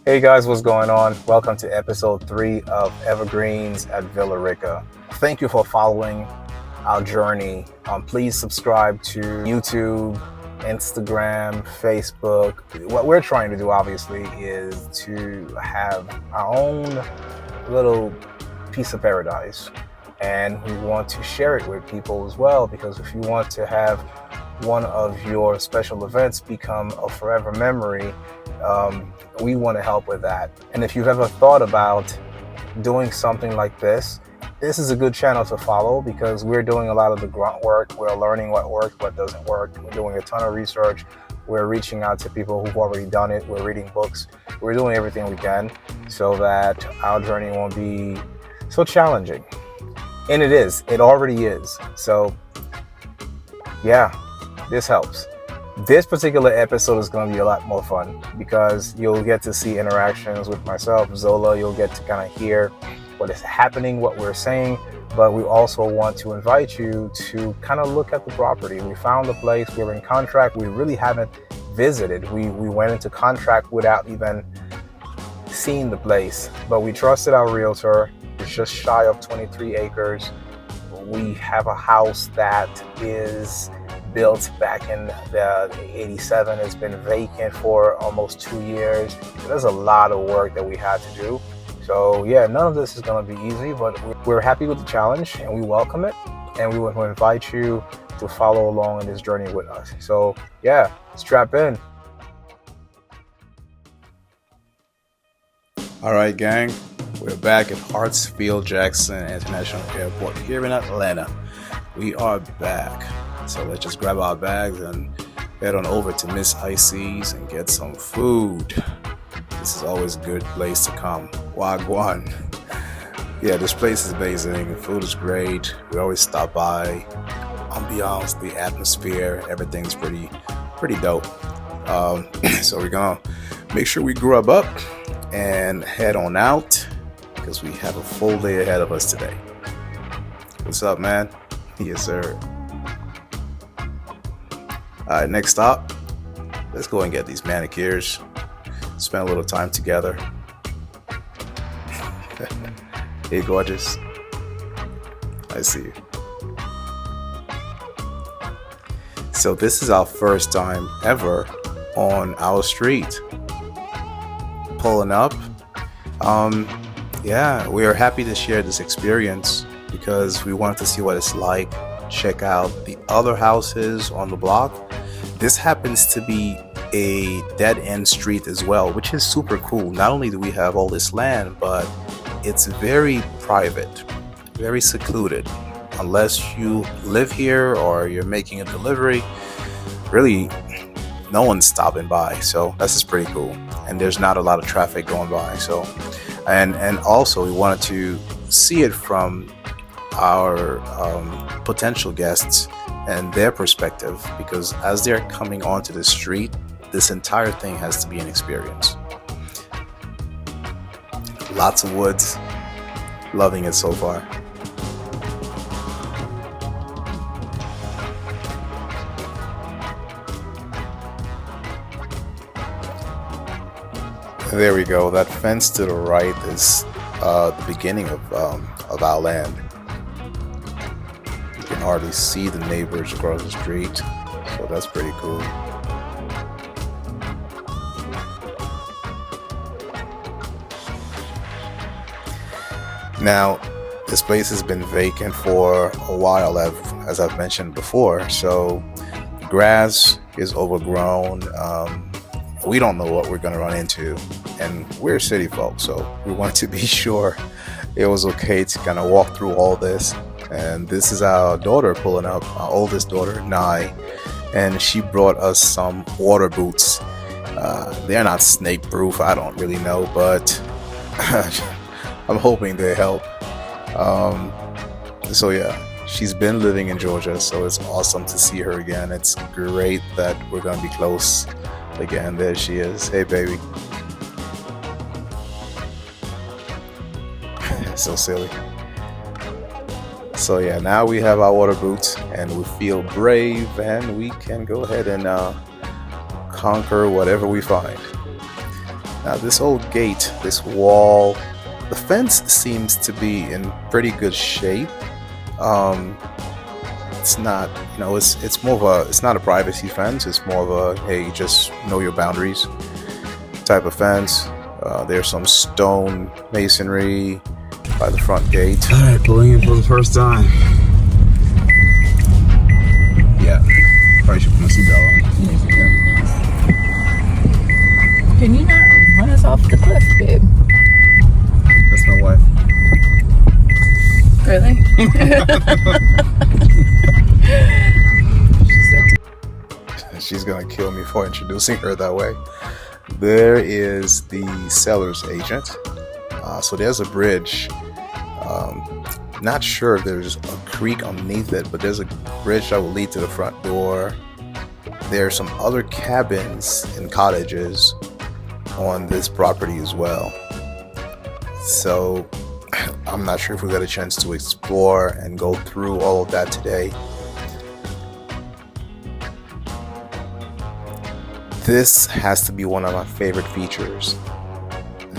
Hey guys, what's going on? Welcome to episode 3 of Evergreens at Villa Rica. Thank you for following our journey. Please subscribe to YouTube, Instagram, Facebook. What we're trying to do, obviously, is to have our own little piece of paradise. And we want to share it with people as well, because if you want to have one of your special events become a forever memory, we want to help with that. And if you've ever thought about doing something like this is a good channel to follow, because we're doing a lot of the grunt work. We're learning what works, what doesn't work. We're doing a ton of research. We're reaching out to people who've already done it. We're reading books. We're doing everything we can so that our journey won't be so challenging. And it is. It already is. So, yeah, this helps. This particular episode is going to be a lot more fun because you'll get to see interactions with myself, Zola. You'll get to kind of hear what is happening, what we're saying, but we also want to invite you to kind of look at the property. We found the place, we're in contract. We really haven't visited. We went into contract without even seeing the place, but we trusted our realtor. It's just shy of 23 acres. We have a house that is built back in the 87. It's been vacant for almost 2 years. There's a lot of work that we had to do. So yeah, none of this is going to be easy, but we're happy with the challenge and we welcome it. And we want to invite you to follow along in this journey with us. So yeah, strap in. All right, gang. We're back at Hartsfield-Jackson International Airport here in Atlanta. We are back. So let's just grab our bags and head on over to Miss Icy's and get some food. This is always a good place to come. Wagwan. Yeah, this place is amazing. The food is great. We always stop by. Ambiance, the atmosphere, everything's pretty dope. So we're gonna make sure we grub up and head on out because we have a full day ahead of us today. What's up, man? Yes, sir. All right, next stop, let's go and get these manicures. Spend a little time together. Hey, gorgeous. I see you. So this is our first time ever on our street. Pulling up. Yeah, we are happy to share this experience because we wanted to see what it's like. Check out the other houses on the block. This happens to be a dead-end street as well, which is super cool. Not only do we have all this land, but it's very private, very secluded. Unless you live here or you're making a delivery, really no one's stopping by. So that's just pretty cool. And there's not a lot of traffic going by. So, and also we wanted to see it from our potential guests and their perspective, because as they're coming onto the street, this entire thing has to be an experience. Lots of woods. Loving it so far. There we go. That fence to the right is the beginning of our land. You can hardly see the neighbors across the street, so that's pretty cool. Now, this place has been vacant for a while, as I've mentioned before, so the grass is overgrown. We don't know what we're going to run into, and we're city folk, so we want to be sure it was okay to kind of walk through all this. And this is our daughter pulling up, our oldest daughter, Nai, and she brought us some water boots. They're not snake proof, I don't really know, but I'm hoping they help. So yeah, she's been living in Georgia, so it's awesome to see her again. It's great that we're going to be close again. There she is. Hey, baby. So silly. So yeah, now we have our water boots and we feel brave and we can go ahead and conquer whatever we find. Now, this old gate, this wall, the fence seems to be in pretty good shape. It's not, it's more of a, it's not a privacy fence. It's more of a, hey, just know your boundaries type of fence. There's some stone masonry by the front gate. All right, pulling in for the first time. Yeah, probably should put my seatbelt on. Can you not run us off the cliff, babe? That's my wife. Really? She's gonna kill me for introducing her that way. There is the seller's agent. So there's a bridge. Not sure if there's a creek underneath it, but there's a bridge that will lead to the front door. There are some other cabins and cottages on this property as well. So I'm not sure if we got a chance to explore and go through all of that today. This has to be one of my favorite features.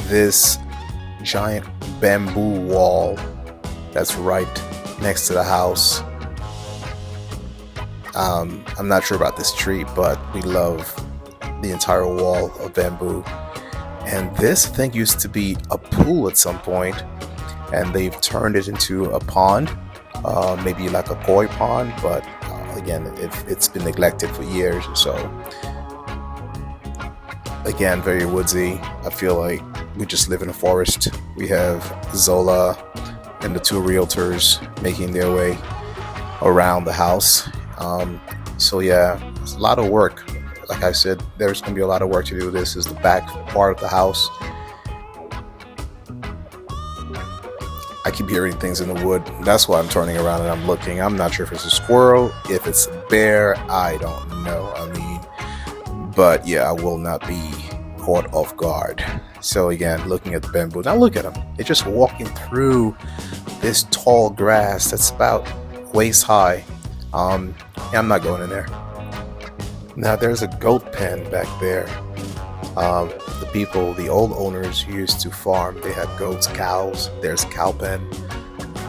This giant bamboo wall that's right next to the house. I'm not sure about this tree, but we love the entire wall of bamboo. And this thing used to be a pool at some point, and they've turned it into a pond, maybe like a koi pond, but again, it's been neglected for years or so. Again, very woodsy. I feel like we just live in a forest. We have Zola and the two realtors making their way around the house. So yeah, it's a lot of work. Like I said, there's going to be a lot of work to do. This is the back part of the house. I keep hearing things in the wood. That's why I'm turning around and I'm looking. I'm not sure if it's a squirrel, if it's a bear. I don't know. But yeah, I will not be caught off guard. So again, looking at the bamboo. Now look at them. They're just walking through this tall grass that's about waist high. Yeah, I'm not going in there. Now there's a goat pen back there. The people, the old owners used to farm. They had goats, cows. There's a cow pen.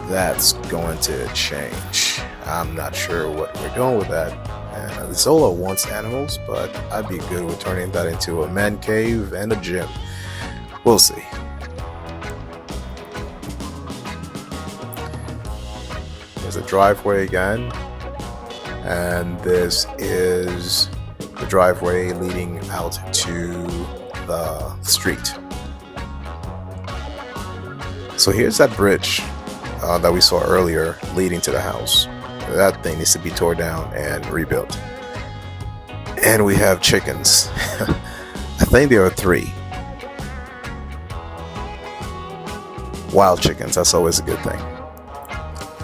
That's going to change. I'm not sure what we're doing with that. And Zola wants animals, but I'd be good with turning that into a man cave and a gym. We'll see. There's a driveway again. And this is the driveway leading out to the street. So here's that bridge that we saw earlier leading to the house. That thing needs to be torn down and rebuilt. And we have chickens. I think there are 3. Wild chickens, that's always a good thing.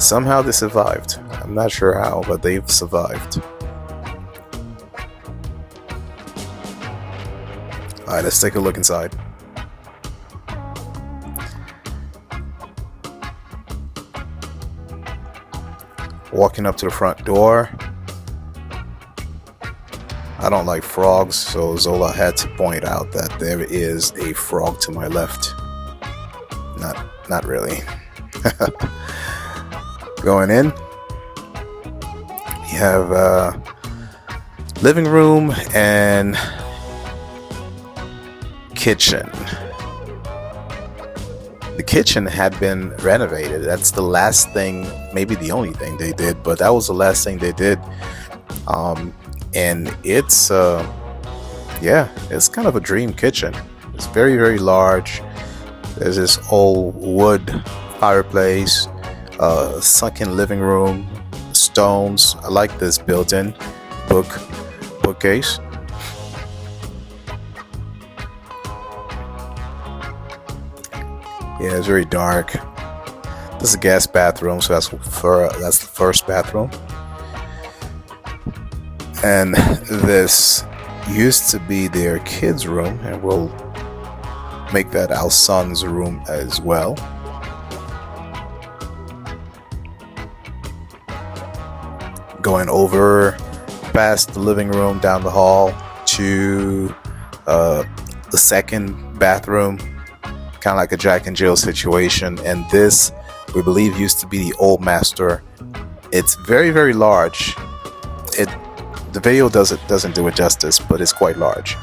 Somehow they survived. I'm not sure how, but they've survived. Alright, let's take a look inside. Walking up to the front door. I don't like frogs, so Zola had to point out that there is a frog to my left. Not really. Going in, you have a living room and kitchen. The kitchen had been renovated. That's the last thing, maybe the only thing they did, but that was the last thing they did. And it's kind of a dream kitchen. It's very, very large. There's this old wood fireplace, sunken living room, stones. I like this built-in bookcase. Yeah, it's very dark. This is a guest bathroom, so that's the first bathroom. And this used to be their kids' room, and we'll make that our son's room as well. Going over past the living room, down the hall to the second bathroom, kind of like a Jack and Jill situation. And this, we believe, used to be the old master. It's very, very large. The video doesn't do it justice, but it's quite large.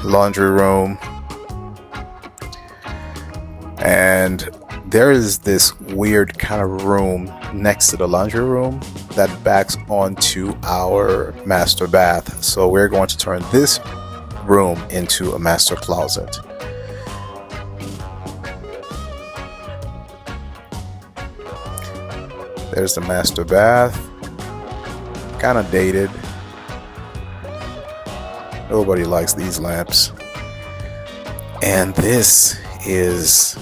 Laundry room. And there is this weird kind of room next to the laundry room that backs onto our master bath. So we're going to turn this room into a master closet. There's the master bath. Kind of dated. Nobody likes these lamps. And this is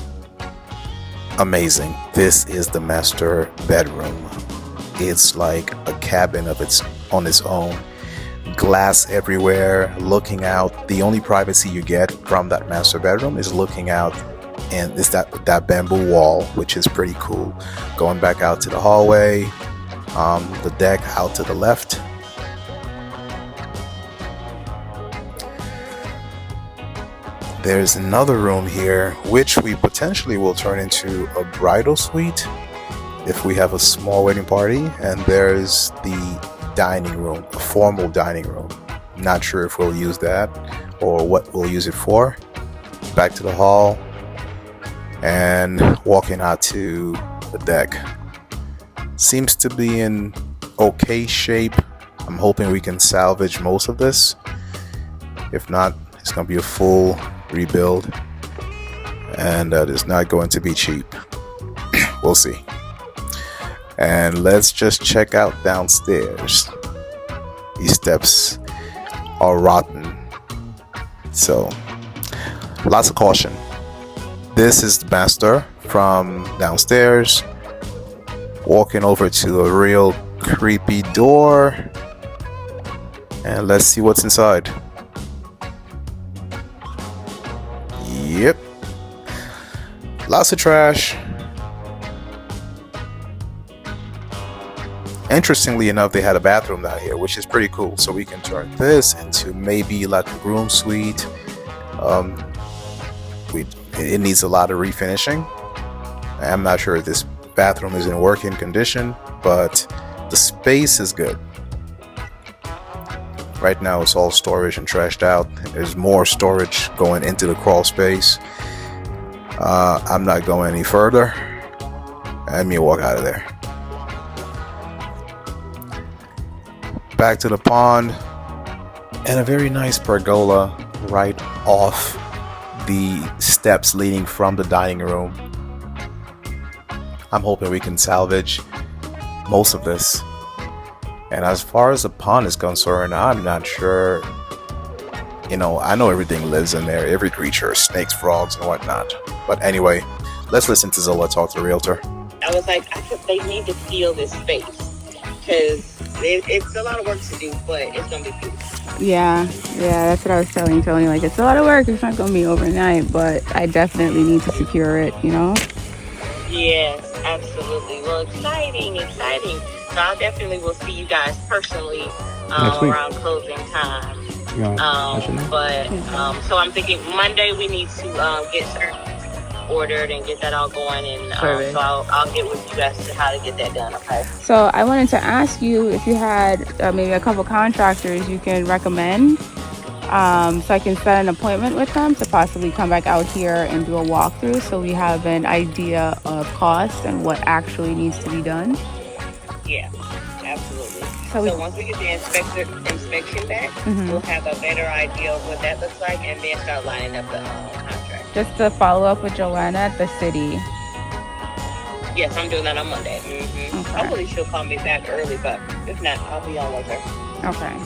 amazing. This is the master bedroom. It's like a cabin on its own. Glass everywhere, looking out. The only privacy you get from that master bedroom is looking out, and it's that bamboo wall, which is pretty cool. Going back out to the hallway, the deck out to the left. There's another room here, which we potentially will turn into a bridal suite if we have a small wedding party. And there's the dining room, a formal dining room. Not sure if we'll use that or what we'll use it for. Back to the hall and walking out to the deck. Seems to be in okay shape. I'm hoping we can salvage most of this. If not, it's going to be a full rebuild, and it's not going to be cheap. We'll see. And let's just check out downstairs. These steps are rotten, so lots of caution. This is the master from downstairs. Walking over to a real creepy door, and let's see what's inside. Yep. Lots of trash. Interestingly enough, they had a bathroom down here, which is pretty cool. So we can turn this into maybe like a groom suite. It needs a lot of refinishing. I'm not sure if this bathroom is in working condition, but the space is good. Right now it's all storage and trashed out. There's more storage going into the crawl space. I'm not going any further. Let me walk out of there. Back to the pond, and a very nice pergola right off the steps leading from the dining room. I'm hoping we can salvage most of this. And as far as the pond is concerned, I'm not sure. I know everything lives in there, every creature, snakes, frogs, and whatnot. But anyway, let's listen to Zola talk to the realtor. I was like, they need to feel this space, because it's a lot of work to do, but it's going to be beautiful. Yeah, that's what I was telling Tony. Like, it's a lot of work. It's not going to be overnight, but I definitely need to secure it, Yes, absolutely. Well, exciting. So I definitely will see you guys personally around closing time. So I'm thinking Monday we need to get certain ordered and get that all going, and so I'll get with you guys to how to get that done. Okay. So I wanted to ask you if you had maybe a couple contractors you can recommend, so I can set an appointment with them to possibly come back out here and do a walkthrough, so we have an idea of cost and what actually needs to be done. Yeah, absolutely. So once we get the inspection back, we'll have a better idea of what that looks like, and then start lining up the contract. Just to follow up with Joanna at the city. Yes, I'm doing that on Monday. Okay. Hopefully she'll call me back early, but if not, I'll be on with her. Okay.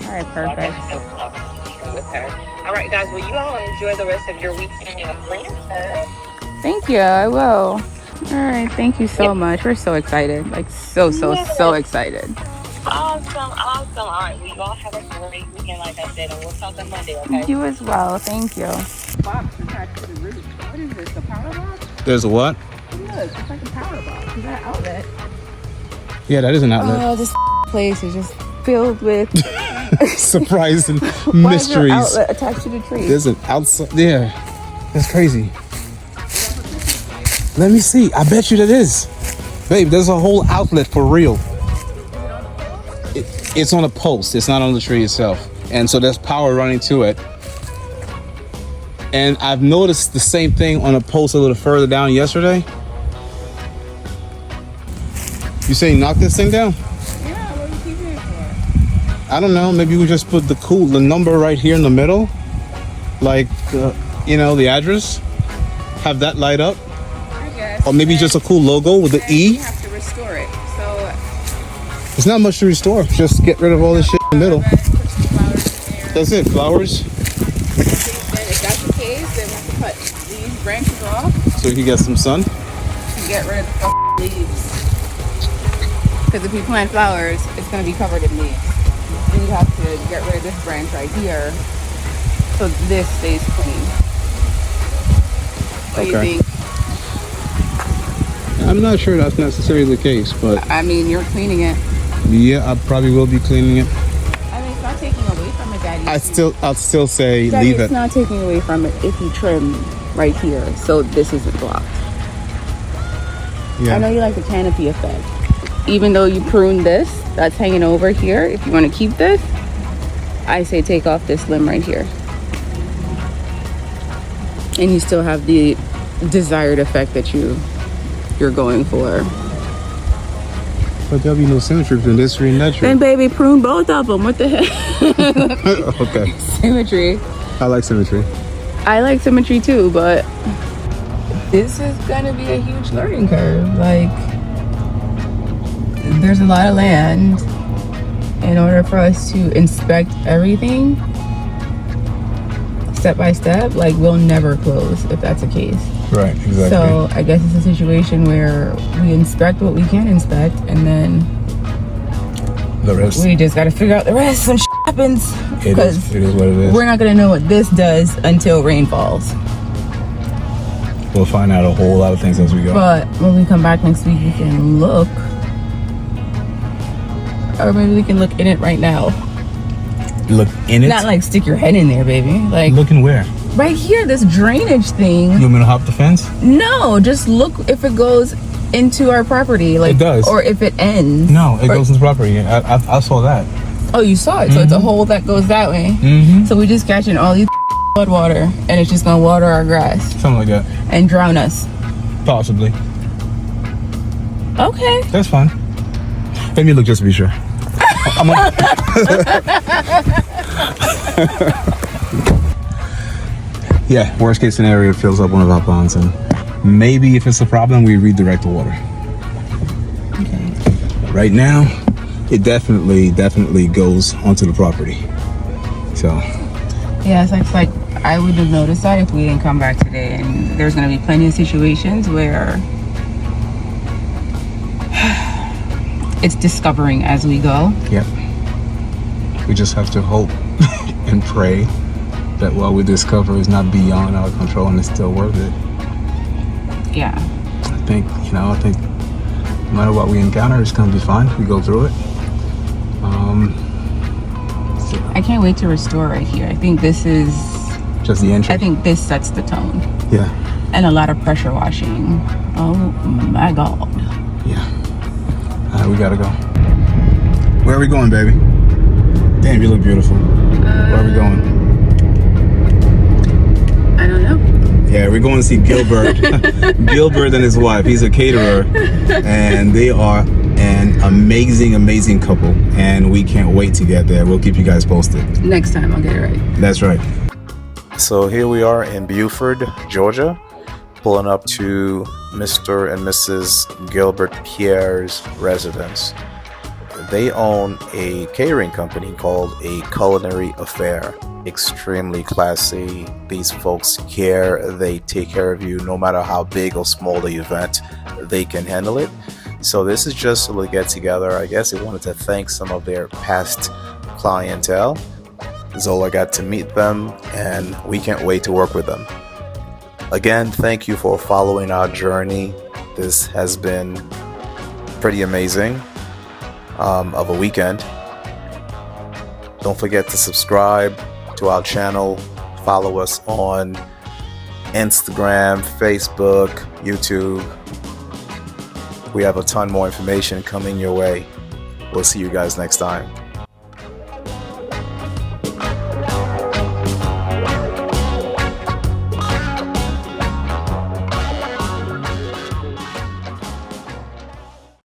All right, perfect. With her. All right, guys. Well, you all enjoy the rest of your weekend in Atlanta. Thank you. I will. All right. Thank you so much. We're so excited. Like, so excited. Awesome. All right. We all have a great weekend, like I said, and we'll talk on Monday, okay? You as well. Thank you. Box attached to the roof. What is this? A power box? There's a what? Look, it's like a power box. Is that an outlet? Yeah, that is an outlet. Oh, this place is just filled with surprise and Why is your mysteries. outlet attached to the tree? There's an outside. Yeah, that's crazy. Let me see. I bet you that is, babe. There's a whole outlet for real. It's on a post. It's not on the tree itself, and so there's power running to it. And I've noticed the same thing on a post a little further down yesterday. You say knock this thing down? Yeah, what are you keeping it for? I don't know. Maybe we just put the number right here in the middle, like the address. Have that light up, I guess. or maybe just a cool logo with the You E. have to restore it. So It's not much to restore. Just get rid of all this shit in the middle. put some flowers in there. That's it. Flowers, Then if that's the case, then we have to cut these branches off so you can get some sun. to get rid of the leaves. Because if we plant flowers, it's going to be covered in leaves. We have to get rid of this branch right here so this stays clean. What do you Okay. think? I'm not sure that's necessarily the case, but I mean, you're cleaning it. yeah, I probably will be cleaning it. I mean, it's not taking away from it, Daddy. I'll still say Daddy, leave it's it. not taking away from it if you trim right here so this isn't blocked. I know Yeah. you like the canopy effect. Even though you prune this, that's hanging over here, if you want to keep this, I say take off this limb right here. And you still have the desired effect that you're going for. But there'll be no symmetry between this tree and that tree. Then baby, prune both of them. What the heck? Okay. Symmetry. I like symmetry. I like symmetry too, but this is gonna be a huge learning curve. Like, there's a lot of land. In order for us to inspect everything step by step, like, we'll never close if that's the case. Right, exactly. So I guess it's a situation where we inspect what we can inspect, and then the rest, we just gotta figure out the rest. Some happens it is what it is. we're not gonna know what this does until rain falls. We'll find out a whole lot of things as we go. But when we come back next week, we can look, or maybe we can look in it right now. Look in it. Not like stick your head in there, baby. Like Looking where? right here, this drainage thing. You want me to hop the fence? No, just look if it goes into our property, like It does. or if it ends. No, it Or- goes into property. I saw that. Oh, you saw it. So it's a hole that goes that way. Mm-hmm. So we just catching all these flood water, and it's just gonna water our grass Something like that. and drown us. Possibly. Okay. That's fine. Let me look just to be sure. Yeah, worst case scenario, it fills up one of our ponds, and maybe if it's a problem, we redirect the water. Okay. Right now, it definitely goes onto the property. So, Yeah, it's like I would have noticed that if we didn't come back today. And there's gonna be plenty of situations where it's discovering as we go. yep. We just have to hope and pray that what we discover is not beyond our control and it's still worth it. Yeah. I think no matter what we encounter, it's gonna be fine. We go through it. I can't wait to restore right here. I think this is. Just the entry. I think this sets the tone, Yeah. and a lot of pressure washing. Oh my God. Yeah. All right, we gotta go. Where are we going, baby? Damn, you look beautiful. Where are we going? I don't know. Yeah, we're going to see Gilbert. Gilbert and his wife. He's a caterer, and they are an amazing couple. And we can't wait to get there. We'll keep you guys posted. Next time I'll get it right. That's right. So here we are in Buford, Georgia, pulling up to Mr. and Mrs. Gilbert Pierre's residence. They own a catering company called A Culinary Affair. Extremely classy. These folks care. They take care of you no matter how big or small the event. They can handle it. So this is just a little get together. I guess they wanted to thank some of their past clientele. Zola got to meet them, and we can't wait to work with them. Again, thank you for following our journey. This has been pretty amazing of a weekend. Don't forget to subscribe to our channel. Follow us on Instagram, Facebook, YouTube. We have a ton more information coming your way. We'll see you guys next time.